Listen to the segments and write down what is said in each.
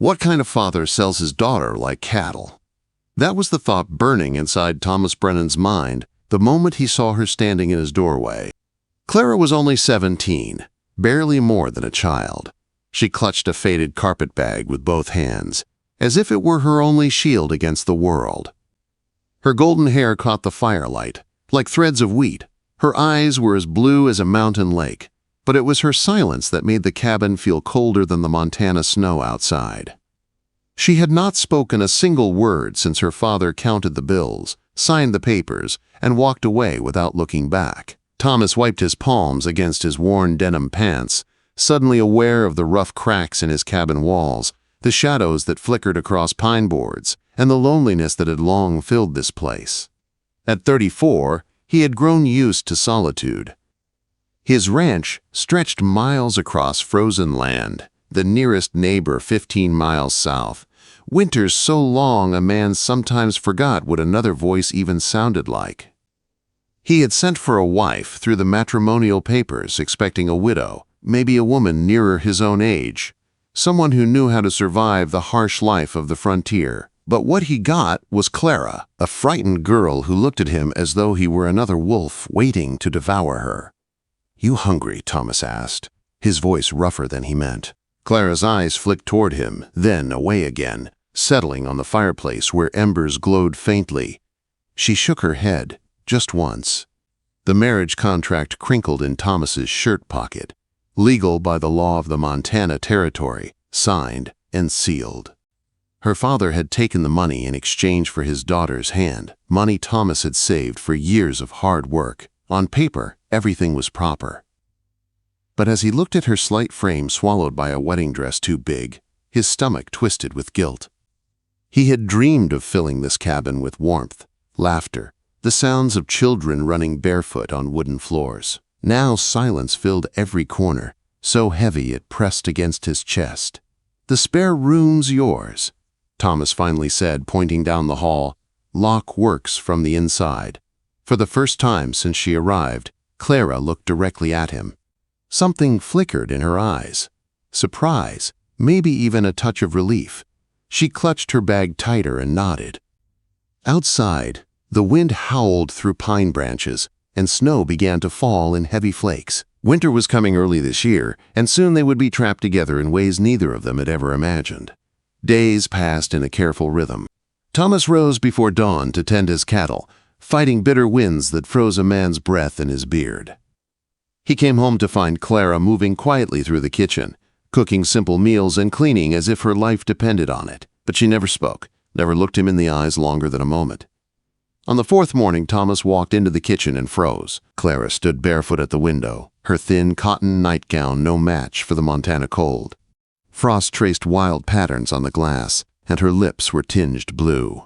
What kind of father sells his daughter like cattle? That was the thought burning inside Thomas Brennan's mind the moment he saw her standing in his doorway. Clara was only 17, barely more than a child. She clutched a faded carpet bag with both hands, as if it were her only shield against the world. Her golden hair caught the firelight, like threads of wheat. Her eyes were as blue as a mountain lake, but it was her silence that made the cabin feel colder than the Montana snow outside. She had not spoken a single word since her father counted the bills, signed the papers, and walked away without looking back. Thomas wiped his palms against his worn denim pants, suddenly aware of the rough cracks in his cabin walls, the shadows that flickered across pine boards, and the loneliness that had long filled this place. At 34, he had grown used to solitude. His ranch stretched miles across frozen land, the nearest neighbor 15 miles south. Winters so long a man sometimes forgot what another voice even sounded like. He had sent for a wife through the matrimonial papers, expecting a widow, maybe a woman nearer his own age, someone who knew how to survive the harsh life of the frontier. But what he got was Clara, a frightened girl who looked at him as though he were another wolf waiting to devour her. "You hungry?" Thomas asked, his voice rougher than he meant. Clara's eyes flicked toward him, then away again, settling on the fireplace where embers glowed faintly. She shook her head, just once. The marriage contract crinkled in Thomas's shirt pocket, legal by the law of the Montana Territory, signed and sealed. Her father had taken the money in exchange for his daughter's hand, money Thomas had saved for years of hard work. On paper, everything was proper. But as he looked at her slight frame swallowed by a wedding dress too big, his stomach twisted with guilt. He had dreamed of filling this cabin with warmth, laughter, the sounds of children running barefoot on wooden floors. Now silence filled every corner, so heavy it pressed against his chest. "The spare room's yours," Thomas finally said, pointing down the hall. "Lock works from the inside." For the first time since she arrived, Clara looked directly at him. Something flickered in her eyes. Surprise, maybe even a touch of relief. She clutched her bag tighter and nodded. Outside, the wind howled through pine branches, and snow began to fall in heavy flakes. Winter was coming early this year, and soon they would be trapped together in ways neither of them had ever imagined. Days passed in a careful rhythm. Thomas rose before dawn to tend his cattle, fighting bitter winds that froze a man's breath in his beard. He came home to find Clara moving quietly through the kitchen, cooking simple meals and cleaning as if her life depended on it. But she never spoke, never looked him in the eyes longer than a moment. On the fourth morning, Thomas walked into the kitchen and froze. Clara stood barefoot at the window, her thin cotton nightgown no match for the Montana cold. Frost traced wild patterns on the glass, and her lips were tinged blue.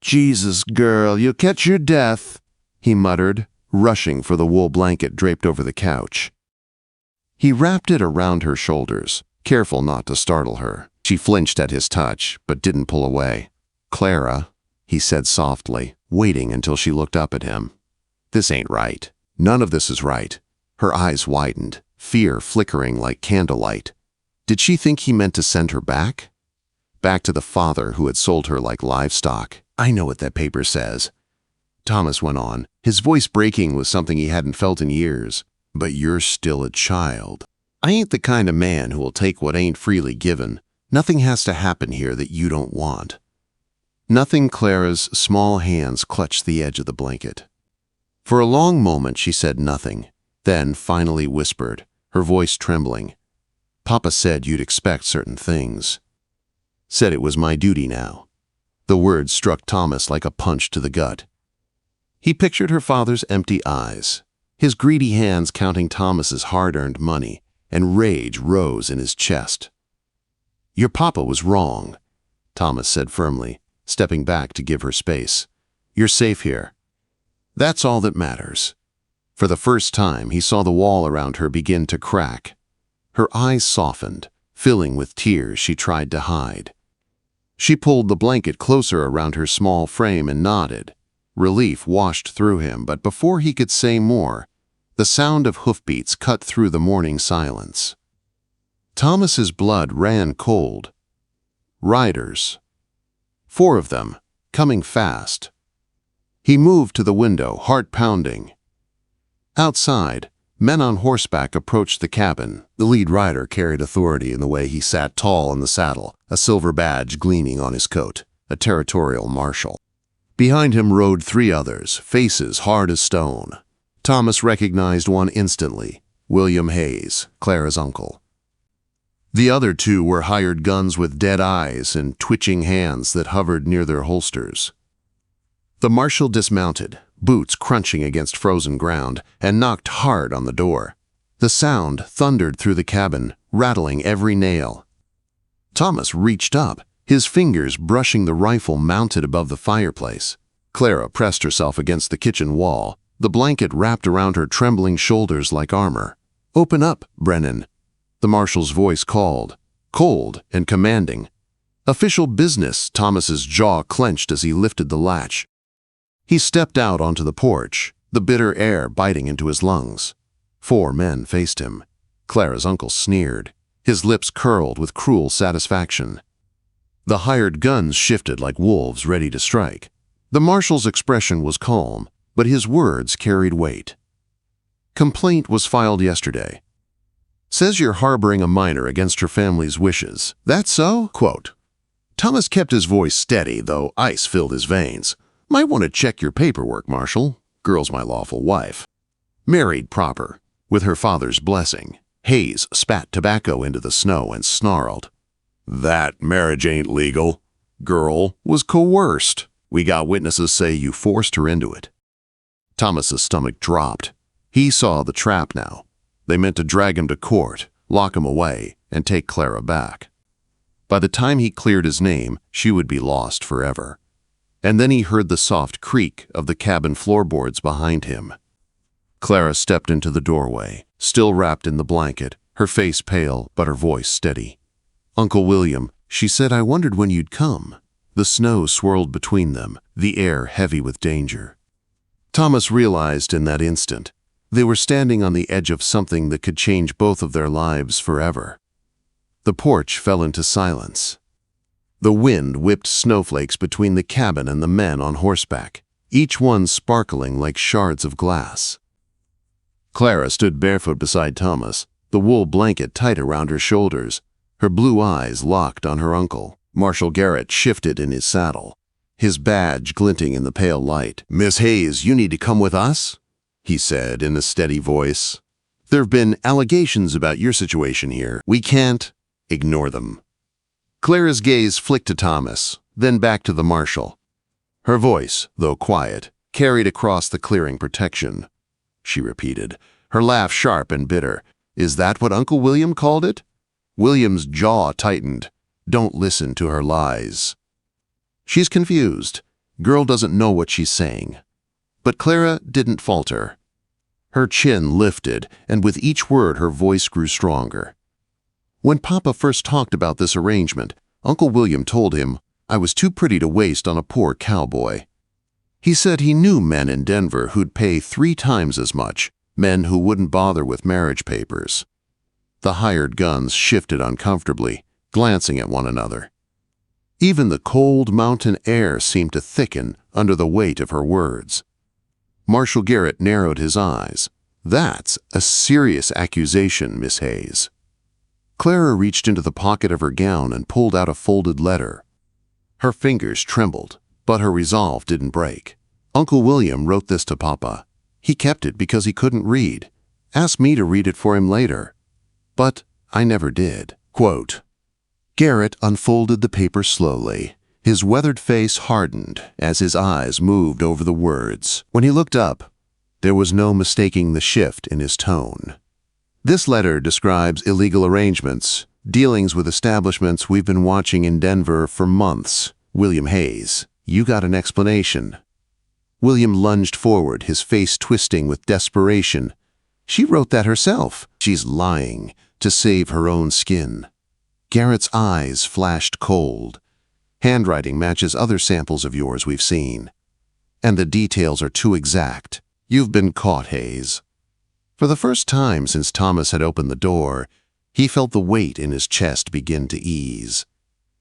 "Jesus, girl, you'll catch your death," he muttered, rushing for the wool blanket draped over the couch. He wrapped it around her shoulders, careful not to startle her. She flinched at his touch, but didn't pull away. "Clara," he said softly, waiting until she looked up at him. "This ain't right. None of this is right." Her eyes widened, fear flickering like candlelight. Did she think he meant to send her back? Back to the father who had sold her like livestock. "I know what that paper says," Thomas went on, his voice breaking with something he hadn't felt in years. "But you're still a child. I ain't the kind of man who will take what ain't freely given. Nothing has to happen here that you don't want." Nothing. Clara's small hands clutched the edge of the blanket. For a long moment she said nothing, then finally whispered, her voice trembling. "Papa said you'd expect certain things. Said it was my duty now." The words struck Thomas like a punch to the gut. He pictured her father's empty eyes, his greedy hands counting Thomas's hard-earned money, and rage rose in his chest. "Your papa was wrong," Thomas said firmly, stepping back to give her space. "You're safe here. That's all that matters." For the first time, he saw the wall around her begin to crack. Her eyes softened, filling with tears she tried to hide. She pulled the blanket closer around her small frame and nodded. Relief washed through him, but before he could say more, the sound of hoofbeats cut through the morning silence. Thomas's blood ran cold. Riders. 4 of them, coming fast. He moved to the window, heart pounding. Outside, men on horseback approached the cabin. The lead rider carried authority in the way he sat tall in the saddle, a silver badge gleaming on his coat, a territorial marshal. Behind him rode 3 others, faces hard as stone. Thomas recognized one instantly, William Hayes, Clara's uncle. The other 2 were hired guns with dead eyes and twitching hands that hovered near their holsters. The marshal dismounted, boots crunching against frozen ground, and knocked hard on the door. The sound thundered through the cabin, rattling every nail. Thomas reached up, his fingers brushing the rifle mounted above the fireplace. Clara pressed herself against the kitchen wall, the blanket wrapped around her trembling shoulders like armor. "Open up, Brennan," the marshal's voice called, cold and commanding. "Official business," Thomas's jaw clenched as he lifted the latch. He stepped out onto the porch, the bitter air biting into his lungs. 4 men faced him. Clara's uncle sneered, his lips curled with cruel satisfaction. The hired guns shifted like wolves ready to strike. The marshal's expression was calm, but his words carried weight. "Complaint was filed yesterday. Says you're harboring a minor against her family's wishes. That so?" Quote. Thomas kept his voice steady, though ice filled his veins. "Might want to check your paperwork, Marshal. Girl's my lawful wife. Married proper, with her father's blessing." Hayes spat tobacco into the snow and snarled. "That marriage ain't legal. Girl was coerced. We got witnesses say you forced her into it." Thomas's stomach dropped. He saw the trap now. They meant to drag him to court, lock him away, and take Clara back. By the time he cleared his name, she would be lost forever. And then he heard the soft creak of the cabin floorboards behind him. Clara stepped into the doorway, still wrapped in the blanket, her face pale but her voice steady. "Uncle William," she said, "I wondered when you'd come." The snow swirled between them, the air heavy with danger. Thomas realized in that instant they were standing on the edge of something that could change both of their lives forever. The porch fell into silence. The wind whipped snowflakes between the cabin and the men on horseback, each one sparkling like shards of glass. Clara stood barefoot beside Thomas, the wool blanket tight around her shoulders, her blue eyes locked on her uncle. Marshal Garrett shifted in his saddle, his badge glinting in the pale light. "Miss Hayes, you need to come with us," he said in a steady voice. "There have been allegations about your situation here. We can't ignore them." Clara's gaze flicked to Thomas, then back to the marshal. Her voice, though quiet, carried across the clearing protection. She repeated, her laugh sharp and bitter. "Is that what Uncle William called it?" William's jaw tightened. "Don't listen to her lies." "She's confused. Girl doesn't know what she's saying." But Clara didn't falter. Her chin lifted, and with each word her voice grew stronger. "When Papa first talked about this arrangement, Uncle William told him I was too pretty to waste on a poor cowboy. He said he knew men in Denver who'd pay 3 times as much, men who wouldn't bother with marriage papers." The hired guns shifted uncomfortably, glancing at one another. Even the cold mountain air seemed to thicken under the weight of her words. Marshal Garrett narrowed his eyes. "That's a serious accusation, Miss Hayes." Clara reached into the pocket of her gown and pulled out a folded letter. Her fingers trembled, but her resolve didn't break. "Uncle William wrote this to Papa. He kept it because he couldn't read. Asked me to read it for him later. But I never did." Quote. Garrett unfolded the paper slowly. His weathered face hardened as his eyes moved over the words. When he looked up, there was no mistaking the shift in his tone. "This letter describes illegal arrangements, dealings with establishments we've been watching in Denver for months. William Hayes, you got an explanation." William lunged forward, his face twisting with desperation. "She wrote that herself. She's lying to save her own skin." Garrett's eyes flashed cold. "Handwriting matches other samples of yours we've seen. And the details are too exact. You've been caught, Hayes." For the first time since Thomas had opened the door, he felt the weight in his chest begin to ease.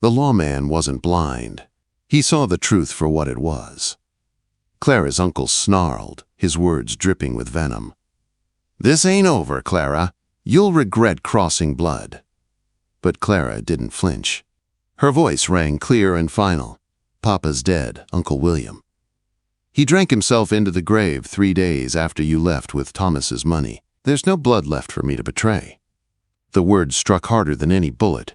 The lawman wasn't blind. He saw the truth for what it was. Clara's uncle snarled, his words dripping with venom. "This ain't over, Clara. You'll regret crossing blood." But Clara didn't flinch. Her voice rang clear and final. "Papa's dead, Uncle William. He drank himself into the grave 3 days after you left with Thomas's money. There's no blood left for me to betray." The words struck harder than any bullet.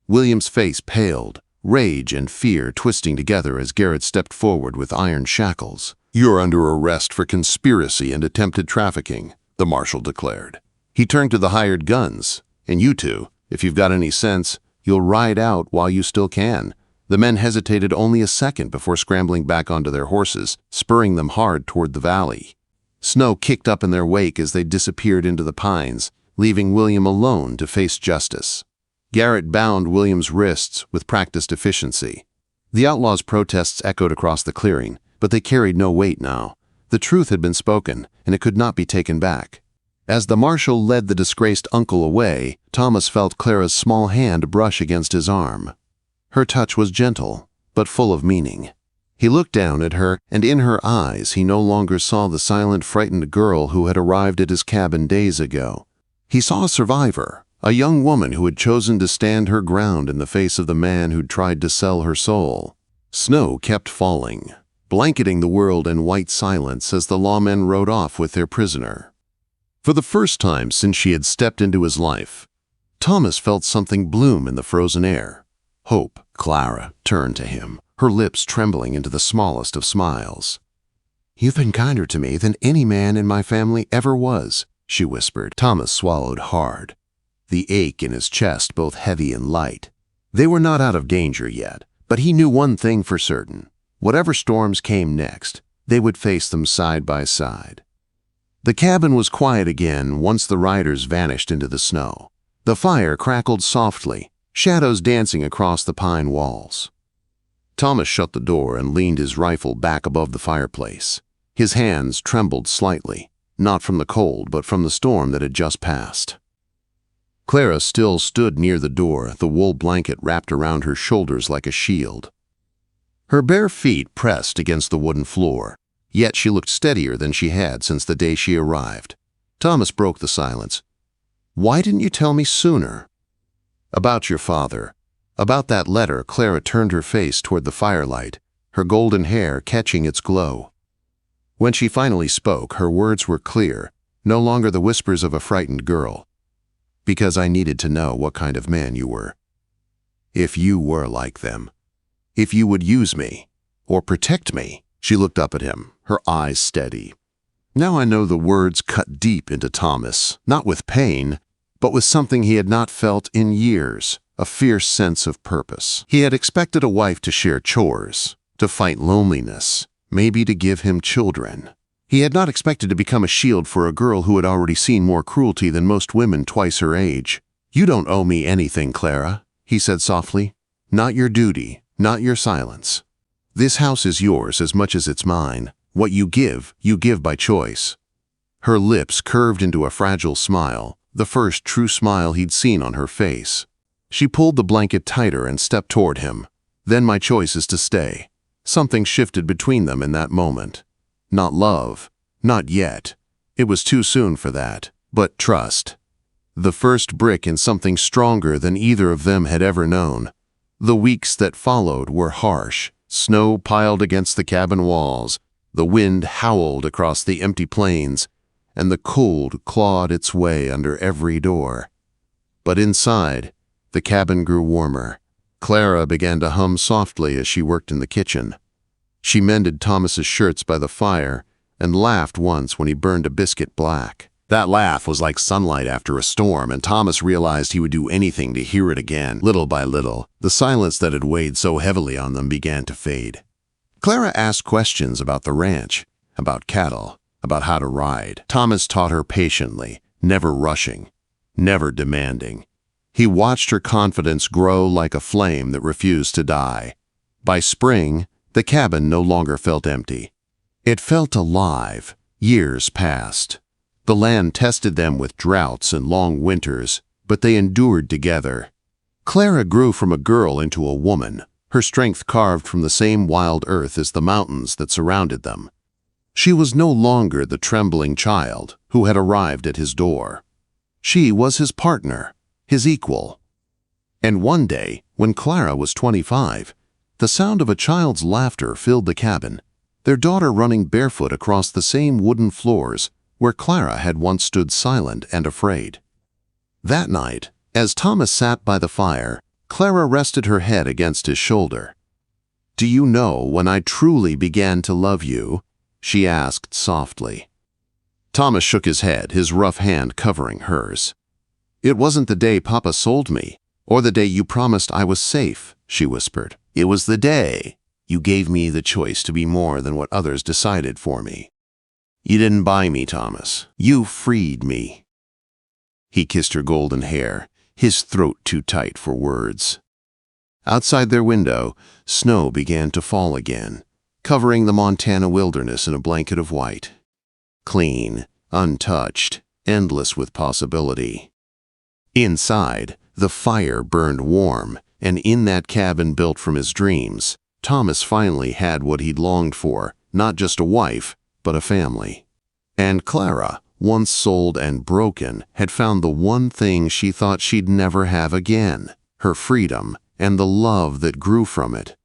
William's face paled, rage and fear twisting together as Garrett stepped forward with iron shackles. "You're under arrest for conspiracy and attempted trafficking," the marshal declared. He turned to the hired guns. "And you two, if you've got any sense, you'll ride out while you still can." The men hesitated only a second before scrambling back onto their horses, spurring them hard toward the valley. Snow kicked up in their wake as they disappeared into the pines, leaving William alone to face justice. Garrett bound William's wrists with practiced efficiency. The outlaws' protests echoed across the clearing, but they carried no weight now. The truth had been spoken, and it could not be taken back. As the marshal led the disgraced uncle away, Thomas felt Clara's small hand brush against his arm. Her touch was gentle, but full of meaning. He looked down at her, and in her eyes he no longer saw the silent, frightened girl who had arrived at his cabin days ago. He saw a survivor, a young woman who had chosen to stand her ground in the face of the man who'd tried to sell her soul. Snow kept falling, blanketing the world in white silence as the lawmen rode off with their prisoner. For the first time since she had stepped into his life, Thomas felt something bloom in the frozen air. Hope. Clara turned to him, her lips trembling into the smallest of smiles. "You've been kinder to me than any man in my family ever was," she whispered. Thomas swallowed hard, the ache in his chest both heavy and light. They were not out of danger yet, but he knew one thing for certain. Whatever storms came next, they would face them side by side. The cabin was quiet again once the riders vanished into the snow. The fire crackled softly, shadows dancing across the pine walls. Thomas shut the door and leaned his rifle back above the fireplace. His hands trembled slightly, not from the cold but from the storm that had just passed. Clara still stood near the door, the wool blanket wrapped around her shoulders like a shield. Her bare feet pressed against the wooden floor, yet she looked steadier than she had since the day she arrived. Thomas broke the silence. "Why didn't you tell me sooner?" "About your father. About that letter." Clara turned her face toward the firelight, her golden hair catching its glow. When she finally spoke, her words were clear, no longer the whispers of a frightened girl. "Because I needed to know what kind of man you were. If you were like them. If you would use me, or protect me." She looked up at him, her eyes steady. Now I know the words cut deep into Thomas, not with pain, but with something he had not felt in years, a fierce sense of purpose. He had expected a wife to share chores, to fight loneliness, maybe to give him children. He had not expected to become a shield for a girl who had already seen more cruelty than most women twice her age. "You don't owe me anything, Clara," he said softly. "Not your duty, not your silence. This house is yours as much as it's mine. What you give by choice." Her lips curved into a fragile smile, the first true smile he'd seen on her face. She pulled the blanket tighter and stepped toward him. "Then my choice is to stay." Something shifted between them in that moment. Not love, not yet. It was too soon for that. But trust. The first brick in something stronger than either of them had ever known. The weeks that followed were harsh. Snow piled against the cabin walls, the wind howled across the empty plains, and the cold clawed its way under every door. But inside, the cabin grew warmer. Clara began to hum softly as she worked in the kitchen. She mended Thomas's shirts by the fire and laughed once when he burned a biscuit black. That laugh was like sunlight after a storm, and Thomas realized he would do anything to hear it again. Little by little, the silence that had weighed so heavily on them began to fade. Clara asked questions about the ranch, about cattle, about how to ride. Thomas taught her patiently, never rushing, never demanding. He watched her confidence grow like a flame that refused to die. By spring, the cabin no longer felt empty. It felt alive. Years passed. The land tested them with droughts and long winters, but they endured together. Clara grew from a girl into a woman, her strength carved from the same wild earth as the mountains that surrounded them. She was no longer the trembling child who had arrived at his door. She was his partner, his equal. And one day, when Clara was 25, the sound of a child's laughter filled the cabin, their daughter running barefoot across the same wooden floors where Clara had once stood silent and afraid. That night, as Thomas sat by the fire, Clara rested her head against his shoulder. "Do you know when I truly began to love you?" she asked softly. Thomas shook his head, his rough hand covering hers. "It wasn't the day Papa sold me, or the day you promised I was safe," she whispered. "It was the day you gave me the choice to be more than what others decided for me. You didn't buy me, Thomas. You freed me." He kissed her golden hair, his throat too tight for words. Outside their window, snow began to fall again, covering the Montana wilderness in a blanket of white. Clean, untouched, endless with possibility. Inside, the fire burned warm, and in that cabin built from his dreams, Thomas finally had what he'd longed for, not just a wife, but a family. And Clara, once sold and broken, had found the one thing she thought she'd never have again, her freedom and the love that grew from it.